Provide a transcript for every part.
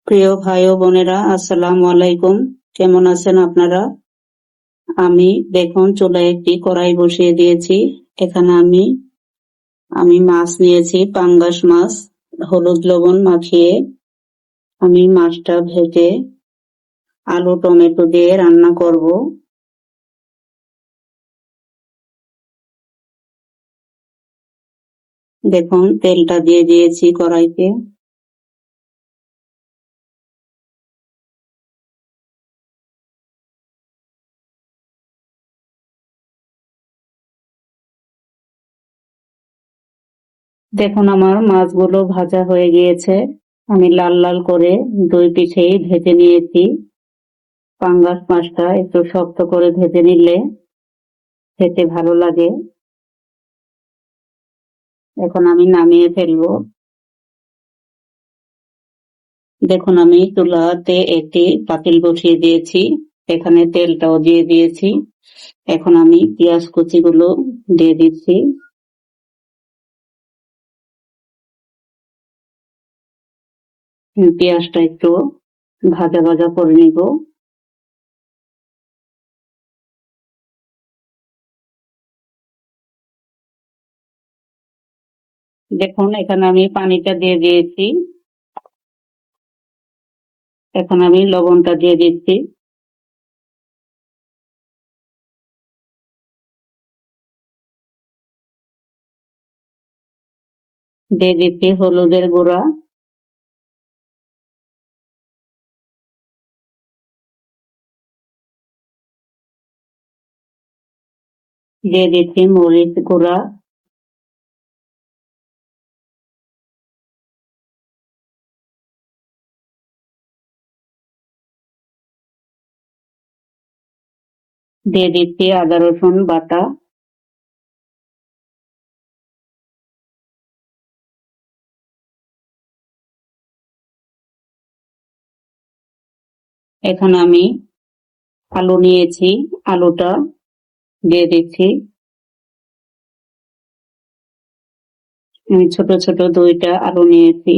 প্রিয় ভাই ও বোনেরা, আসসালামু আলাইকুম। কেমন আছেন আপনারা? আমি দেখুন চুলায় একটি কড়াই বসিয়ে দিয়েছি। এখানে আমি মাছ নিয়েছি, পাঙ্গাস মাছ। হলুদ লবণ মাখিয়ে আমি মাছটা ভেজে আলু টমেটো দিয়ে রান্না করব। দেখুন তেলটা দিয়ে দিয়েছি কড়াইতে। দেখুন আমার মাছগুলো ভাজা হয়ে গিয়েছে। আমি লাল লাল করে দুই পিঠেই ভেজে নিয়েছি। পাঙ্গাস মাছটা একটু শক্ত করে ভেজে নিলে খেতে ভালো লাগে। এখন আমি নামিয়ে ফেলবো। দেখুন আমি চুলাতে একটি পাতিল বসিয়ে দিয়েছি, এখানে তেলটাও দিয়ে দিয়েছি। এখন আমি পেঁয়াজ কুচিগুলো দিয়ে দিচ্ছি। পেঁয়াজটা একটু ভাজা ভাজা করে নিব। দেখুন এখানে আমি পানিটা দিয়ে দিয়েছি। এখন আমি লবণটা দিয়ে দিচ্ছি। দিয়ে দিচ্ছি হলুদের গুঁড়া। দিয়ে দিচ্ছি মরিচ গুঁড়া। দিয়ে দিচ্ছি আদা রসুন বাটা। এখন আমি আলু নিয়েছি, আলুটা দিয়ে দিচ্ছি। আমি ছোট ছোট দুইটা আলু নিয়েছি।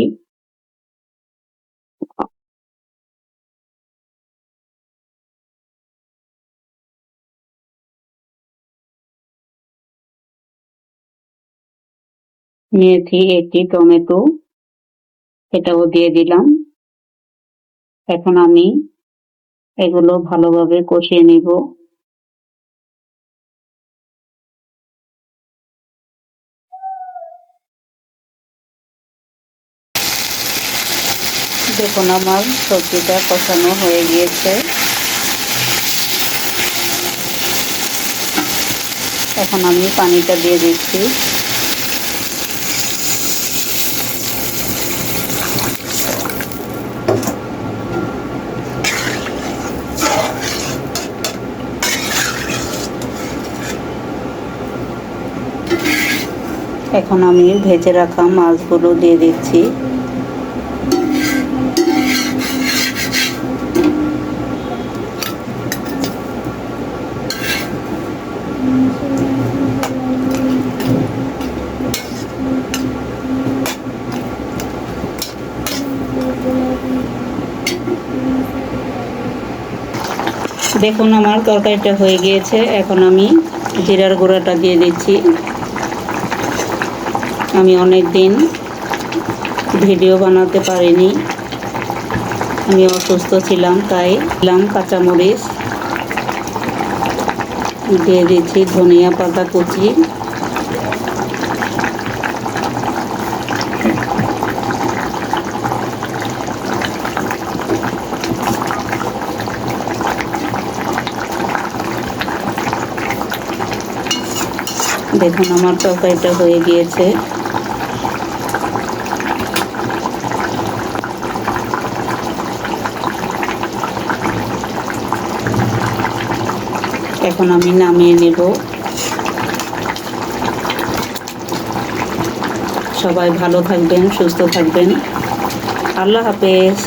নিয়েছি একটি টমেটো, এটাও দিয়ে দিলাম। এখন আমি এগুলো ভালোভাবে কষিয়ে নিব। দেখুন আমার সবজিটা কষানো হয়ে গিয়েছে। এখন আমি পানিটা দিয়ে দিচ্ছি। এখন আমি ভেজে রাখা মাছগুলো দিয়ে দিচ্ছি। দেখুন আমার তরকারিটা হয়ে গিয়েছে। এখন আমি জিরার গুঁড়াটা দিয়ে দিচ্ছি। আমি অনেক দিন ভিডিও বানাতে পারিনি, আমি অসুস্থ ছিলাম, তাই দিলাম কাঁচামরিচ। দিয়ে দিচ্ছি ধনিয়া পাতা কুচি। দেখুন আমার তরকারিটা হয়ে গিয়েছে। এখন আমি নামিয়ে নেব। সবাই ভালো থাকবেন, সুস্থ থাকবেন। আল্লাহ হাফেজ।